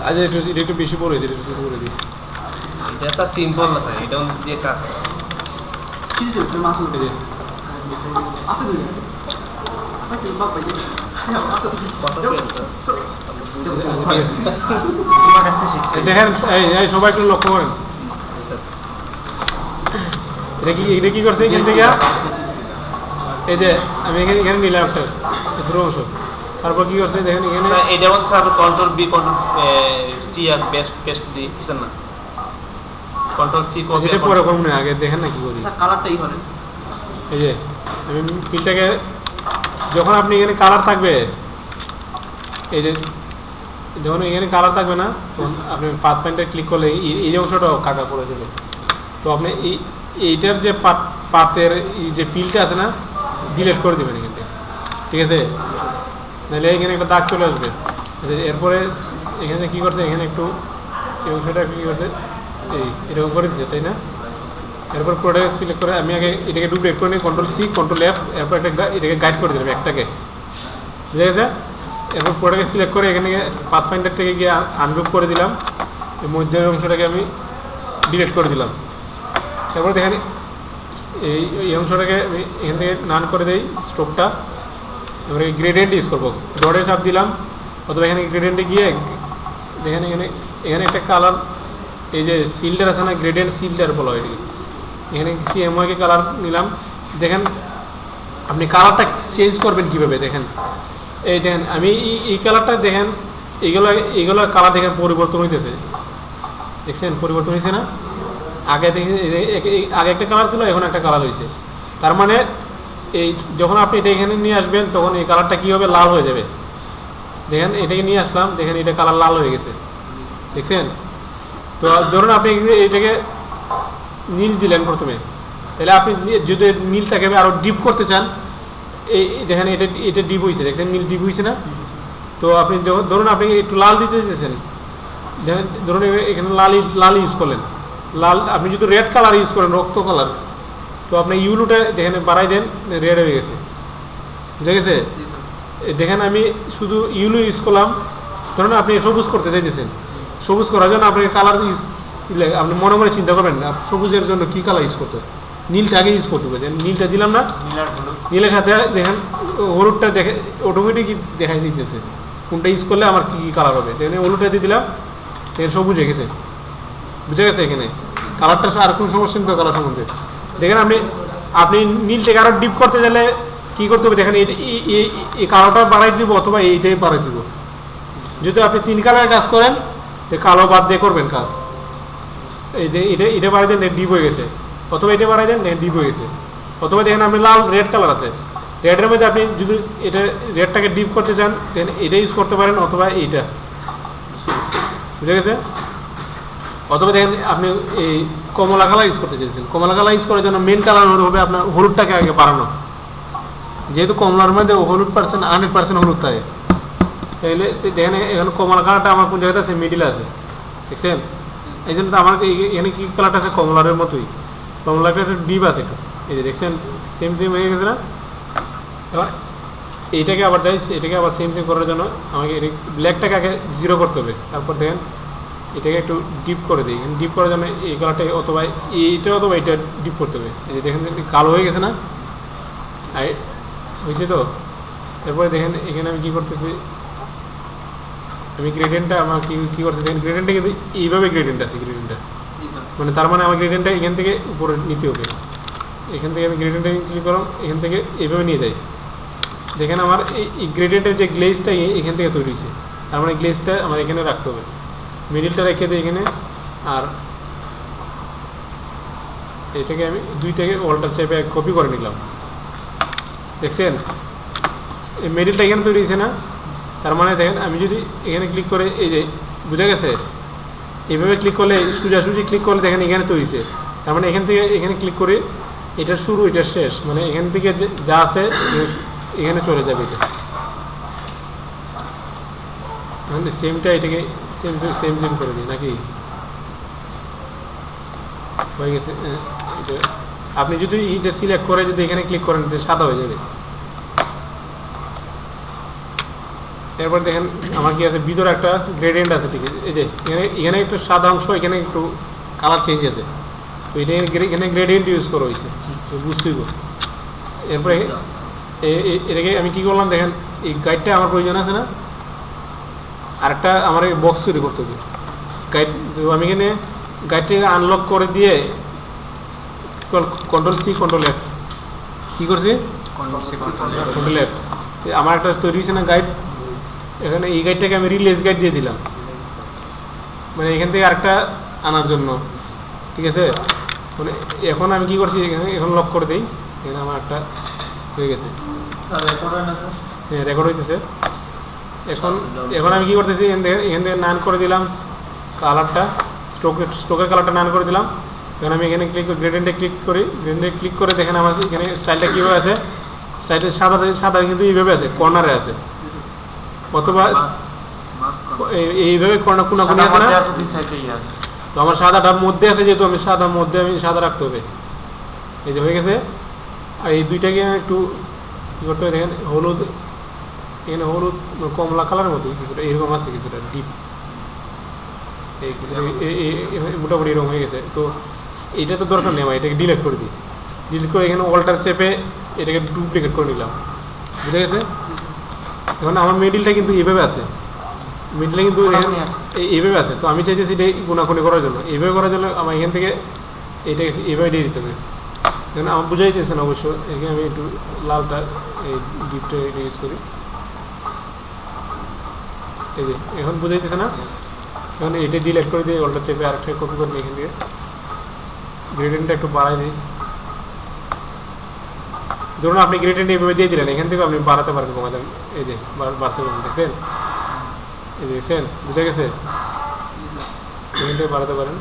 আজ এটা একটু বেশি বলে দিই, একটু করে দিই। এটা সিম্পল না স্যার, এটা যে কাজ এই যে দেখেন, এই সবাই একটু লক্ষ্য করেন। এটা কি করছে এখান থেকে, এই যে আমি এখানে নিলাম একটা পুরো অংশ, তারপর কি করছে দেখেন এখানে এটা হচ্ছে sir control B control C আর পেস্ট দিয়ে কিছু না, কন্ট্রোল সি কপি এটা পরে করব না, আগে দেখেন না কি করি। কালারটাই করেন। এই যে আমি ফিলটাকে যখন আপনি এখানে কালার থাকবে, এই যে যখন এখানে কালার থাকবে না, তখন আপনি পাথ পয়েন্টার ক্লিক করলে এই অংশটাও কাটা পড়ে যাবে। তো আপনি এইটার যে পাথের এই যে ফিলটা আছে না, ডিলিট করে দেবেন এখান থেকে, ঠিক আছে? নাহলে এখানে একটা দাগ চলে আসবে। এরপরে এখানে কি করছে, এখানে একটু এই অংশটা কী করছে, এরকম করে দিচ্ছে, তাই না? এরপর পুরোটাকে সিলেক্ট করে আমি আগে এটাকে ডুপ্লিকেট করে নিই, কন্ট্রোল সি কন্ট্রোল এফ, এরপর এটাকে গাইড করে দিলাম একটাকে, বুঝে গেছে? এরপর পুরোটাকে সিলেক্ট করে এখানে পাথ ফাইন্ডার থেকে গিয়ে আনগ্রুপ করে দিলাম, এই মধ্যের অংশটাকে আমি ডিলিট করে দিলাম। তারপর দেখেন এই অংশটাকে আমি এখান থেকে নান করে দিই স্ট্রোকটা। এবারে গ্রেডিয়েন্ট ইউজ করবো, ডটের চাপ দিলাম, অথবা এখানে গ্রেডিয়েন্টে গিয়ে দেখেন এখানে একটা কালার, এই যে সিল্ডার আছে না, গ্রেডিয়েন্ট সিল্ডার বলা হয় এটাকে, এখানে সিএমওয়াইকে কালার নিলাম। দেখেন আপনি কালারটা চেঞ্জ করবেন কীভাবে, দেখেন এই দেখেন আমি এই কালারটা দেখেন, এইগুলো কালার দেখেন পরিবর্তন হইতেছে, দেখছেন পরিবর্তন হয়েছে না? আগে দেখে আগে একটা কালার ছিল, এখন একটা কালার হয়েছে। তার মানে এই যখন আপনি এটা এখানে নিয়ে আসবেন, তখন এই কালারটা কী হবে, লাল হয়ে যাবে। দেখেন এটাকে নিয়ে আসলাম, দেখেন এটা কালার লাল হয়ে গেছে, দেখছেন? তো ধরুন আপনি এটাকে নীল দিলেন প্রথমে, তাহলে আপনি যদি নীলটাকে আরও ডিপ করতে চান, এই দেখেন এটা ডিপ হয়েছে, দেখছেন নীল ডিপ হয়েছে না? তো আপনি ধরুন আপনি একটু লাল দিতে দিতেছেন, ধরুন এখানে লাল ইউজ করলেন, লাল আপনি যদি রেড কালার ইউজ করেন, রক্ত কালার, তো আপনি ইউলোটা দেখেন বাড়াই দেন, রেড হয়ে গেছে, বুঝে গেছে? দেখেন আমি শুধু ইউলো ইউজ করলাম, ধরুন আপনি সবুজ করতে চাইতেছেন, সবুজ করার জন্য আপনি কালার ইউজ, আপনি মনে মনে চিন্তা করবেন সবুজের জন্য কী কালার ইউজ করতে, নীলটা আগে ইউজ করতে হবে। নীলটা দিলাম না, নীলের সাথে দেখেন হলুদটা দেখে অটোমেটিক দেখাই দিতেছে কোনটা ইউজ করলে আমার কী কী কালার হবে। দেখেন হলুদটা দিয়ে দিলাম, দেখেন সবুজ হয়ে গেছে, বুঝে গেছে? এখানে কালারটা আর কোনো সমস্যা নেই কালার সম্বন্ধে। দেখেন আপনি নীলটাকে আরও ডিপ করতে গেলে কী করতে হবে, দেখেন এই কালোটা বাড়াই দিব অথবা এইটাই বাড়াই দিব। যদি আপনি 3 কালারের কাজ করেন, কালো বাদ দিয়ে করবেন কাজ, এই যে এটা বাড়াই দেন, ডিপ হয়ে গেছে, অথবা এটা বাড়াই দেন, ডিপ হয়ে গেছে। অথবা দেখেন আপনি রেড কালার আছে, রেডের মধ্যে আপনি যদি এটা রেডটাকে ডিপ করতে চান, দেন এটা ইউজ করতে পারেন, অথবা এইটা, বুঝে গেছে? অথবা দেখেন আপনি এই কমলা কালার ইউজ করতে চাইছেন, কমলা কালার ইউজ করার জন্য মেন কালার হবে আপনার হলুদটাকে আগে বাড়ানো, যেহেতু কমলার মধ্যে হলুদ 100% হলুদ থাকে। তাইলে দেখেন এখানে কমলা কালারটা আমার কোন জায়গাতে আছে, মিডিলে আছে, দেখছেন? এই জন্য তো আমার এখানে কী কালারটা আছে, কমলারের মতোই, কমলাটা একটা ডিপ আছে একটু, এই যে দেখছেন সেম হয়ে গেছে না? এবার এইটাকে আবার যাই, এটাকে আবার সেম করার জন্য আমাকে ব্ল্যাকটাকে আগে 0 করতে হবে, তারপর দেখেন এটাকে একটু ডিপ করে দিই। ডিপ করার জন্য এই কালারটাকে অথবা এইটা ডিপ করতে হবে। এই যে দেখেন কালো হয়ে গেছে না, হয়েছে তো? এরপরে দেখেন এখানে আমি কী করতেছি, আমি গ্রেডিয়েন্টটা আমার কী করতেছি, দেখেন গ্রেডিয়েন্টটা কিন্তু এইভাবে গ্রেডিয়েন্ট আছে, গ্রেডিয়েন্টটা মানে তার মানে আমার গ্রেডিয়েন্টটা এখান থেকে উপরে নিতে হবে। এখান থেকে আমি গ্রেডিয়েন্টটা ক্লিক করলাম, এখান থেকে এইভাবে নিয়ে যাই। দেখেন আমার এই গ্রেডিয়েন্টের যে গ্লেজটা এখান থেকে তৈরি হয়েছে, তার মানে গ্লেজটা আমার এখানে রাখতে হবে, মিডিলটা রেখে দিই এখানে। আর এটাকে আমি 2 থেকে অল্টার চেপে কপি করে নিলাম, দেখছেন এই মিডিলটা এখানে তৈরি হয়েছে না? তার মানে দেখেন আমি যদি এখানে ক্লিক করে, এই যে বুঝা গেছে, এইভাবে ক্লিক করলে সোজাসুজি ক্লিক করলে দেখেন এখানে তৈরি হয়েছে। তার মানে এখান থেকে এখানে ক্লিক করে এটার শুরু এটার শেষ, মানে এখান থেকে যা আছে এখানে চলে যাবে। এটা মানে সেমটা এটাকে সেম করে দিই নাকি, হয়ে গেছে? এটা আপনি যদি এটা সিলেক্ট করে যদি এখানে ক্লিক করেন, সাদা হয়ে যাবে। এরপর দেখেন আমার কি আছে, ভিতরে একটা গ্রেডিয়েন্ট আছে, ঠিক আছে, এই যে এখানে একটা সাদা অংশ, এখানে একটু কালার চেঞ্জ আছে, তো এটা এখানে গ্রেডিয়েন্ট ইউজ করা হয়েছে, বুঝতেই। এরপরে এটাকে আমি কি করলাম দেখেন, এই গাইডটা আমার প্রয়োজন আছে না, আরেকটা আমার বক্স তৈরি করতে হবে গাইড। তো আমি এখানে গাইডটাকে আনলক করে দিয়ে কন্ট্রোল সি কন্ট্রোল এফ কী করছি, কন্ট্রোল এফ, আমার একটা তৈরি হয়েছে না গাইড। এখানে এই গাইডটাকে আমি রিলিজ গাইড দিয়ে দিলাম, মানে এখান থেকে আরেকটা আনার জন্য, ঠিক আছে। মানে এখন আমি কি করছি, এখন লক করে দিই, এখানে আমার একটা হয়ে গেছে, হ্যাঁ রেকর্ড হইতেছে। এখন এখন আমি কি করতেছি, এখান থেকে নান করে দিলাম কালারটা, স্ট্রোকের কালারটা নান করে দিলাম। এখন আমি এখানে গ্রেডিয়েন্টে ক্লিক করে দেখেন আমার এখানে স্টাইলটা কীভাবে আছে, স্টাইলটা সাদা কিন্তু এইভাবে আছে, কর্নারে আছে, অথবা এইভাবে কোনাকুনি আছে না, তো আমার সাদাটার মধ্যে আছে, যেহেতু আমি সাদা রাখতে হবে, এই যে হয়ে গেছে। আর এই দুইটাকে একটু কী করতে হবে দেখেন, হলুদ, এখানে হলুদ কমলা কালারের মতো কিছুটা এরকম আছে, কিছুটা ডিপ, এই কিছুটা মোটামুটি এরকম হয়ে গেছে। তো এইটা তো দরকার নেই, আমার এটাকে ডিলিট করে দিই, ডিলিট করে এখানে অল্টার চেপে এটাকে ডুপ্লিকেট করে নিলাম, বুঝে গেছে। এখন আমার মিডিলটা কিন্তু এইভাবে আছে, মিডিলে কিন্তু এইভাবে আছে, তো আমি চাইতেছি এটা গুণাগুণি করার জন্য, এইভাবে করার জন্য আমার এখান থেকে এইটাকে এইভাবে দিয়ে দিতে হবে। এখন আমার বুঝাই দিতেছে না অবশ্য, এখানে আমি একটু লালটা এই ডিপটা ইউজ করি, এই যে এখন বুঝাইতেছে না। এখন এটা ডিলেট করে দিই, অল্টার চেপে আরেকটা কপি করে নিই, এখান থেকে গ্রেডিয়েন্টটা একটু বাড়াই দিই। ধরুন আপনি গ্রেডিয়েন্ট এইভাবে দিয়ে দিলেন, এখান থেকে আপনি বাড়াতে পারেন, কমাতে, এই যে বাড়ছে, দেখছেন, এই যে দেখছেন, বুঝে গেছে, এখান থেকে বাড়াতে পারেন।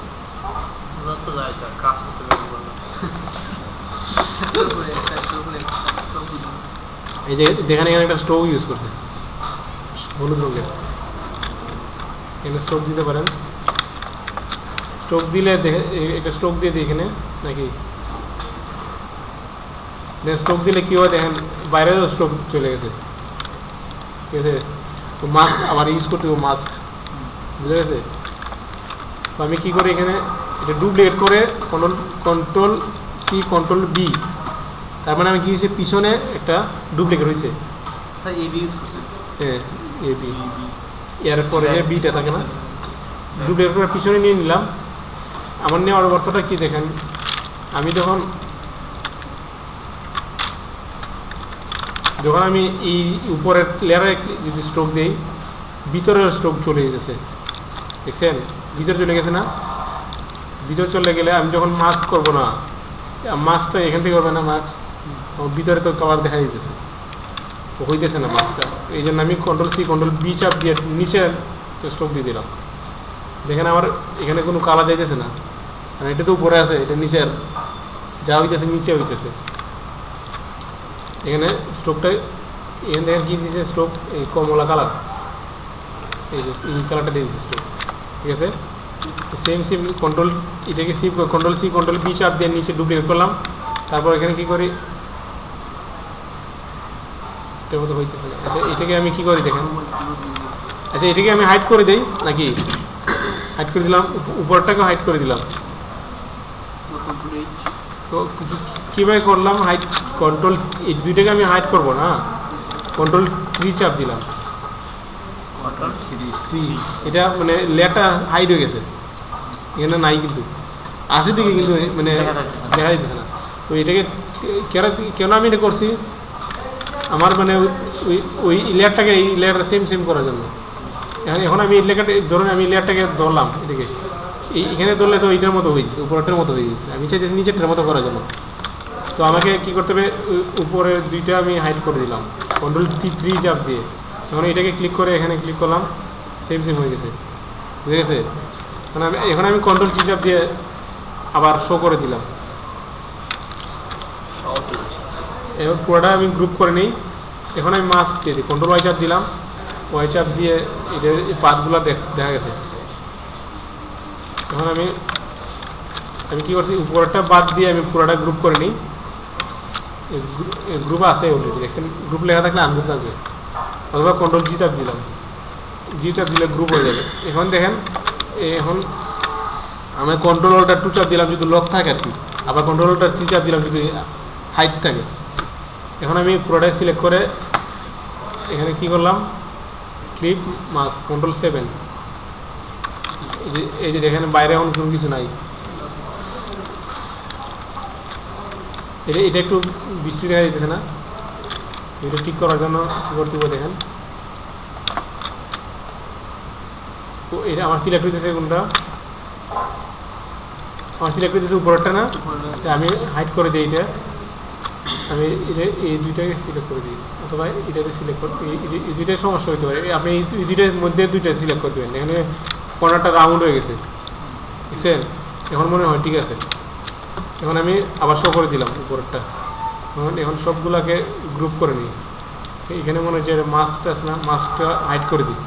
এই যে দেখেন এখানে একটা স্টোভ ইউজ করছে হলুদ রঙের, এখানে স্টোভ দিতে পারেন। স্টোভ দিলে দেখে একটা স্টোভ দিয়ে দিই এখানে নাকি, স্টোভ দিলে কী হয় দেখেন, বাইরেও স্টোভ চলে গেছে, ঠিক আছে। তো মাস্ক আবার ইউজ করতে হবে, মাস্ক, বুঝে গেছে। তো আমি কী করি, এখানে এটা ডুপ্লিকেট করে কন্ট্রোল সি কন্ট্রোল বি, তার মানে আমি কী হয়েছে, পিছনে একটা ডুপ্লিকেট হয়েছে, হ্যাঁ এ বি, এরপরে বিটা থাকে না, ডুপ্লিকেট করে পিছনে নিয়ে নিলাম। আমার নেওয়ার অর্থটা কী দেখেন, আমি যখন আমি এই উপরের লেয়ারে যদি স্ট্রোক দিই, ভিতরের স্ট্রোক চলে যেতেছে, দেখছেন, ভিতরে চলে গেছে না। ভিতরে চলে গেলে আমি যখন মাস্ক করবো না, মাস্ক তো এখান থেকে হবে না, মাস্ক ভিতরে তো কালার দেখা দিতেছে, তো হইতেছে না মাস্কটা। এই জন্য আমি কন্ট্রোল সি কন্ট্রোল বি চাপ দিয়ে নিচে স্ট্রোক দিয়ে দিলাম, দেখেন আমার এখানে কোনো কালার যাইতেছে না, মানে এটা তো উপরে আছে, এটা নিচের যা হইতেছে নিচে হইতেছে। এখানে স্ট্রোকটা এখান থেকে কী দিয়েছে, স্ট্রোক এই কমলা কালার, এই কালারটা দিয়ে দিয়েছে স্ট্রোক, ঠিক আছে। সেম কন্ট্রোল এটাকে কন্ট্রোল সি কন্ট্রোল বি চাপ দিয়ে নিচে ডুপ্লিকেট করলাম। তারপর এখানে কী করি, এটার মতো হইতেছে না, আচ্ছা এটাকে আমি কী করি দেখেন, আচ্ছা এটাকে আমি হাইড করে দিই নাকি, হাইড করে দিলাম, উপরটাকে হাইড করে দিলাম। তো কীভাবে করলাম, হাইড কন্ট্রোল এই দুইটাকে আমি হাইড করবো না, কন্ট্রোল 3 চাপ দিলাম, কন্ট্রোল 3, এটা মানে লেয়ারটা হাইড হয়ে গেছে, এখানে নাই কিন্তু আছে দিকে, কিন্তু মানে দেখা দিতেছে না। তো এটাকে কেন আমি এটা করছি, আমার মানে ওই লেয়ারটাকে এই লেয়ারটা সেম করার জন্য। এখন আমি এই লেয়ারটা ধরুন, আমি লেয়ারটাকে ধরলাম, এটাকে এখানে ধরলে তো এইটার মতো হয়ে যাচ্ছে, উপরটার মতো হয়ে যাচ্ছে, আমি চাইছি নিচেরটার মতো করার জন্য। তো আমাকে কী করতে হবে, উপরে দুইটা আমি হাইড করে দিলাম কন্ট্রোল 3 চাপ দিয়ে। এখন এটাকে ক্লিক করে এখানে ক্লিক করলাম, সেম হয়ে গেছে, বুঝে গেছে। এখন আমি কন্ট্রোল 3 চাপ দিয়ে আবার শো করে দিলাম, এবার পুরোটা আমি গ্রুপ করে নিই। এখন আমি মাস্ক দিয়ে দিই, কন্ট্রোল ওয়াই চাপ দিলাম, ওয়াই চাপ দিয়ে এদের পাথগুলো দেখা গেছে। এখন আমি কী করছি, উপরটা বাদ দিয়ে আমি পুরোটা গ্রুপ করে নিই। গ্রুপ আছে অলরেডি, দেখছেন, গ্রুপ লেখা থাকলে আনগ্রুপ থাকবে, অথবা কন্ট্রোল জি চাপ দিলাম, জি চাপ দিলে গ্রুপ হয়ে যাবে। এখন দেখেন এখন আমি কন্ট্রোল অল্টার 2 চাপ দিলাম যদি লক থাকে আর কি, আবার কন্ট্রোল অল্টার 3 চাপ দিলাম যদি হাইট থাকে। এখন আমি পুরোটাই সিলেক্ট করে এখানে কি করলাম, ক্লিপ মাস্ক কন্ট্রোল 7, এই যে দেখেন বাইরে এখন কোনো কিছু নাই। এটা একটু বৃষ্টি দেখা যেতেছে না, এটা ঠিক করার জন্য কী করতে হবে দেখেন, তো এটা আমার সিলেক্ট হইতেছে কোনটা, আমার সিলেক্ট হইতেছে উপরেরটা না, আমি হাইড করে দিই এটা, আমি এটা এই দুইটাকে সিলেক্ট করে দিই, অথবা এটাতে সিলেক্ট করে এই দুইটাই সমস্যা হতে পারে, আপনি এই দুইটার মধ্যে দুইটা সিলেক্ট করে দেবেন। এখানে কর্নারটা রাউন্ড হয়ে গেছে বুঝছেন, এখন মনে হয় ঠিক আছে। এখন আমি আবার শো করে দিলাম উপরেরটা, এখন সবগুলাকে গ্রুপ করে নিই। এখানে মনে হচ্ছে মাস্কটা আছে না, মাস্কটা হাইড করে দিই,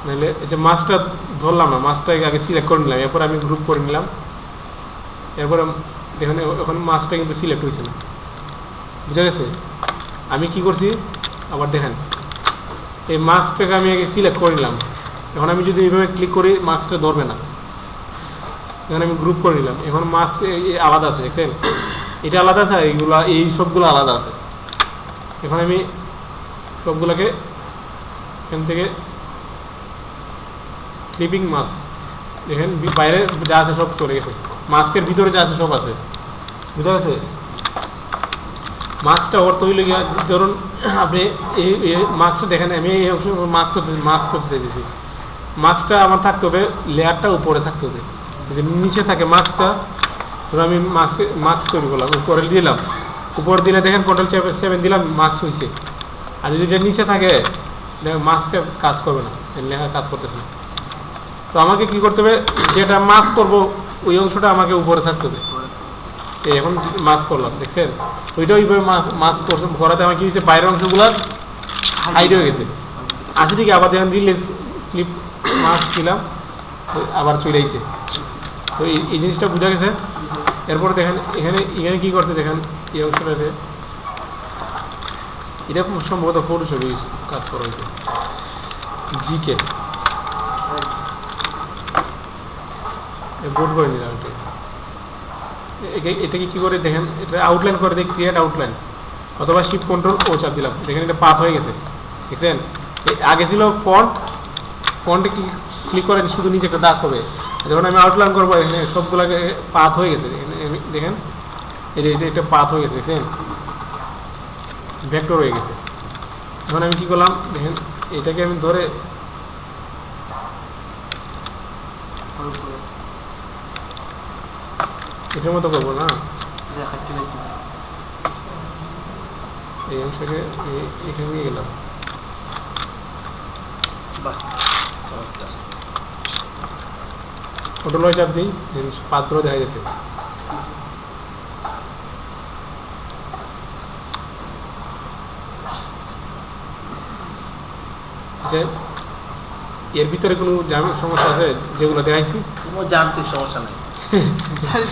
নাহলে এই যে মাস্কটা ধরলাম না, মাস্কটাকে আগে সিলেক্ট করে নিলাম, এরপর আমি গ্রুপ করে নিলাম, এরপর দেখুন এখন মাস্কটা কিন্তু সিলেক্ট হয়েছে না, বুঝা গেছে। আমি কি করছি আবার দেখেন, এই মাস্কটাকে আমি আগে সিলেক্ট করে নিলাম, এখন আমি যদি এইভাবে ক্লিক করি মাস্কটা ধরবে না, এখন আমি গ্রুপ করে নিলাম, এখন মাস্ক আলাদা আছে দেখছেন, এটা আলাদা আছে, এইগুলা এই সবগুলো আলাদা আছে। এখন আমি সবগুলোকে এখান থেকে ক্লিপিং মাস্ক দেখেন, বাইরে যা আছে সব চলে গেছে, মাস্কের ভিতরে যা আছে সব আছে, বুঝা গেছে। মাস্কটা অর্থ হইলে গিয়া ধরুন আপনি এই মাস্কটা দেখেন, আমি এই অংশ মাস্ক করতে চাইতেছি, মাস্কটা আমার থাকতে হবে লেয়ারটা উপরে থাকতে হবে, যে নিচে থাকে মাস্কটা, ধরুন আমি মাস্ক তৈরি করলাম, উপরে দিলাম, উপর দিলে দেখেন কন্ট্রোল 7 দিলাম, মাস্ক হয়েছে। আর যদি এটা নিচে থাকে মাস্কের কাজ করবে না, লেখা কাজ করতেছে না। তো আমাকে কি করতে হবে, যেটা মাস্ক করবো ওই অংশটা আমাকে উপরে থাকতে হবে। এখন মাস্ক করলাম দেখছেন, ওইটা ওইভাবে মাস্ক করাতে আমার কি হয়েছে, বাইরের অংশগুলো হাইড হয়ে গেছে। আসে দিকে আবার দেখেন রিলিজ ক্লিপ মাস্ক দিলাম, আবার চলে আইছে। তো এই জিনিসটা বোঝা গেছে। এরপরে দেখেন এখানে এখানে কী করছে দেখেন, এই অংশটাতে এটা সম্ভবত ফটোশপ কাজ করা হয়েছে, জিকে বোর্ড করে নিলাম। এটাকে কী করে দেখেন, এটা আউটলাইন করে দিই, ক্রিয়েট আউটলাইন, অথবা শিফট কন্ট্রোল ও চাপ দিলাম, দেখেন এটা পাথ হয়ে গেছে দেখছেন। আগে ছিল ফন্টে ক্লিক করে শুধু নিচে একটা দাগ হবে, যখন আমি আউটলাইন করবো এখানে সবগুলোকে পাথ হয়ে গেছে, দেখেন এই যে এটা পাথ হয়ে গেছে দেখছেন, ভেক্টর হয়ে গেছে। এখন আমি কী করলাম দেখেন, এটাকে আমি ধরে এটার মতো করবো না, এই অংশকে এখানে নিয়ে গেলাম, ওটা লয় চাপ দিই, পাত্র দেখা গেছে। আচ্ছা, এর ভিতরে কোনো সমস্যা আছে যেগুলো দেখাইছি? যান্ত্রিক সমস্যা নেই,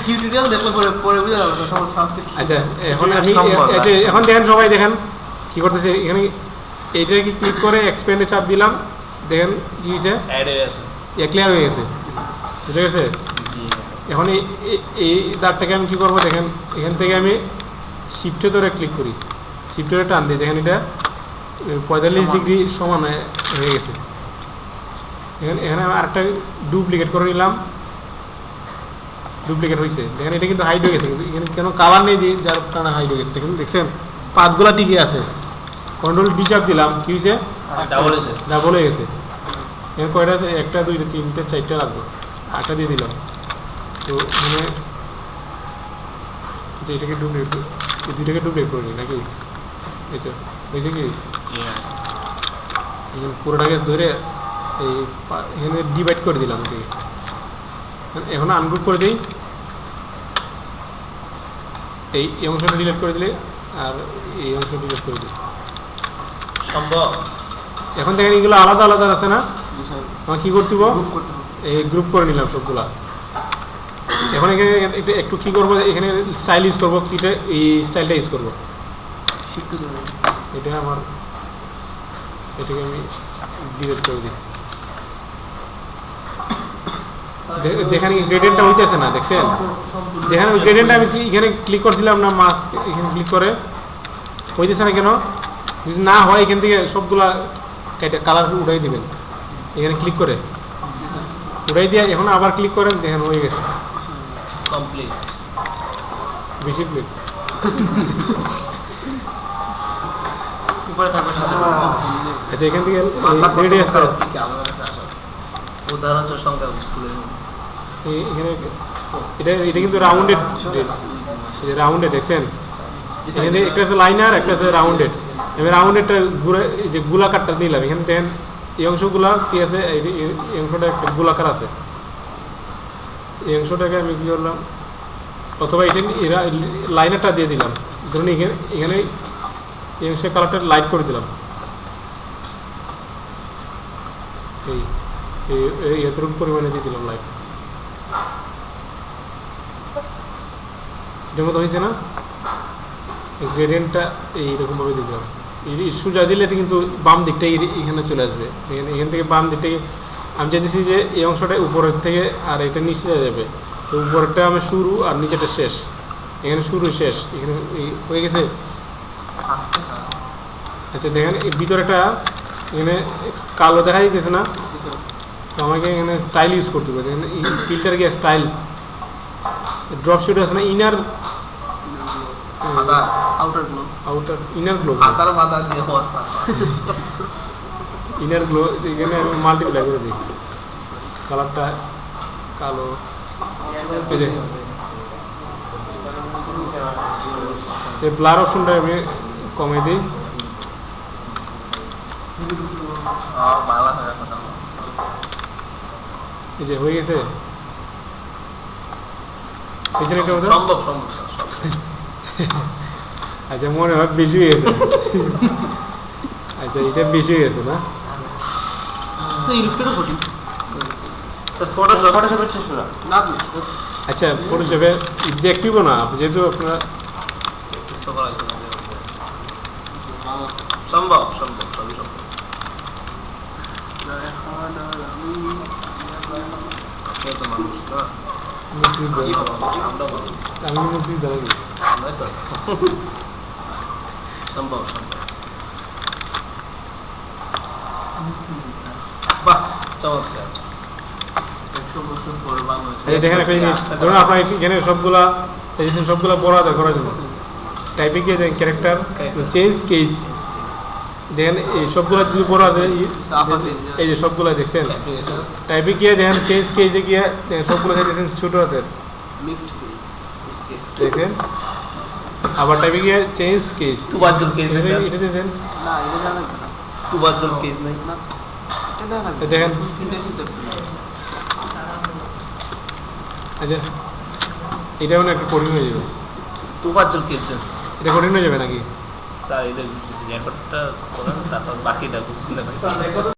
টিউটোরিয়াল দেখলে পরে বুঝে যাবে সমস্যা আছে। আচ্ছা, এখন আমি এখন দেখেন সবাই দেখেন কি করতেছে, এখানে এইটা কি ক্লিক করে এক্সপ্যান্ডে চাপ দিলাম, দেখেন কি হয়েছে, ক্লিয়ার হয়ে গেছে, বুঝে গেছে। এখন এই দাগটাকে আমি কী করবো দেখেন, এখান থেকে আমি শিফটে ধরে ক্লিক করি, শিফটে ধরে টান দিই, দেখেন এটা 45 ডিগ্রি সমান হয়ে গেছে। এখানে আরেকটা ডুপ্লিকেট করে নিলাম, ডুপ্লিকেট হয়েছে দেখেন, এটা কিন্তু হাইড হয়ে গেছে, কিন্তু এখানে কেন কালার নেই দিই যার কারণে হাইড হয়ে গেছে। দেখেন দেখছেন পাতগুলা ঠিকই আছে, কন্ট্রোল ডি চাপ দিলাম কি হয়েছে, ডাবল হয়ে গেছে। এখানে কয়টা আছে, 1 2 3 4টা লাগবে, 8টা দিয়ে দিলাম। তো মানে যে এটাকে দুইটাকে ডুপ্লিকেট করে নিই নাকি, এটা হয়েছে কি পুরোটাকে ধরে এই এখানে ডিভাইড করে দিলাম এটাকে। এখন আনগ্রুপ করে দিই, এই অংশটা ডিলিট করে দিলে আর এই অংশটা ডিলিট করে দিই সম্ভব। এখন দেখেন এগুলো আলাদা আলাদা আছে না, আমার কী করতে হবে, এই গ্রুপ করে নিলাম সবগুলা। এখন এখানে একটু কী করবো, এখানে স্টাইল ইউজ করবো, কিটা এই স্টাইলটা ইউজ করবো, এটা আমার এটাকে আমি ডিলিট করে দিই। দেখেন গ্রেডিয়েন্টটা হইতেছে না, দেখছেন? দেখেন ওই গ্রেডিয়েন্টটা আমি এখানে ক্লিক করছিলাম না, মাস্ক এখানে ক্লিক করে হইতেছে না কেন? যদি না হয় এখান থেকে সবগুলা কালার উঠাই দিবেন, এখানে ক্লিক করে উঠাই দিয়ে এখন আবার ক্লিক করেন, দেখেন হয়ে গেছে কমপ্লিট। বেশি ক্লিক। উপরে থাকবে সাথে আচ্ছা এখান থেকে রেডি আসতে উদাহরণ সংখ্যা খুলে নিন। এখানে এটা কিন্তু রাউন্ডেড, রাউন্ডেড দেখছেন? এখানে একটা আছে লাইনার, একটা আছে রাউন্ডেড। আমি রাউন্ডেডটা ঘুরে এই যে গোলাকারটা নিলাম, এখানে দেখেন এই অংশগুলা কি আছে, এই অংশটা একটা গোলাকার আছে, এই অংশটাকে আমি কি করলাম, অথবা এটা লাইনারটা দিয়ে দিলাম, ধরুন এখানে এই অংশের কালারটা লাইট করে দিলাম, এই এতটুকু পরিমাণে দিয়ে দিলাম লাইট, এটার মতো হয়েছে না? গ্রেডিয়েন্টটা এইরকমভাবে দিয়ে দিলাম, সোজা দিলে কিন্তু বাম দিকটা এখানে চলে আসবে, এখান থেকে বাম দিকটা আমি চাইতেছি যে এই অংশটা উপরের থেকে আর এটা নিচে যাবে, তো উপরেরটা আমি শুরু আর নিচেটা শেষ, এখানে শুরু শেষ, এখানে হয়ে গেছে। আচ্ছা দেখেন এই ভিতরেটা এখানে কালো দেখা যেতেছে না, তো আমাকে এখানে স্টাইল ইউজ করতে হবে, ফিল্টার গিয়ে স্টাইল ড্রপ শুট আছে না, inner outer glow, outer inner glow, হাতার মাথা দিয়ে অবস্থা। ইনার গ্লো এখানে আমি মাল্টিপ্লাই করে দিই, কালারটা কালো, এই ব্লার অপশনটা আমি কমে দিই, বাংলা হয়ে কথা এই যে হয়ে গেছে, এটা মতো সম্ভব সম্ভব। আচ্ছা মনে হয় বেশি হয়ে গেছে, আচ্ছা এটা বেশি হয়ে গেছে না? সেই ইলিস্ট্রেটর 14 স্যার ফটোশপ ফটোশপের শেষ না না আচ্ছা ফটোশপে দেখতেইব না, যেহেতু আপনারা চেষ্টা করা হয়েছে সম্ভব সম্ভব সবই সম্ভব। তো মানুষ না আমরা মানুষ আমি মুক্তি দাঁড়াবি নয় তো সম্ভব সম্ভব। বাহ চমৎকার। 100 বছর পর বাংলাদেশ দেখেন একটা জিনিস, ধরুন আপনার এখানে সবগুলা বড় করার জন্য টাইপে গিয়ে দেখেন ক্যারেক্টার চেঞ্জ কেস, দেখেন এই সবগুলা যদি বড় এই যে সবগুলা দেখছেন, টাইপে গিয়ে দেখেন চেঞ্জ কেসে গিয়ে সবগুলো দেখছেন ছোট হাতের দেখছেন, আবার টাইপে গিয়ে চেঞ্জ কেস তুবাজ্জল কেস নেই স্যার, এটা দেখেন না এটা জানা না তুবাজ্জল কেস নেই না এটা জানা না দেখেন। তিনটে ভিতর আচ্ছা এটাও না একটু কঠিন হয়ে যাবে, তুবাজ্জল কেস দেন এটা কঠিন হয়ে যাবে নাকি? স্যার এটা রেকর্ডটা করেন তারপর বাকিটা বুঝলে ভাই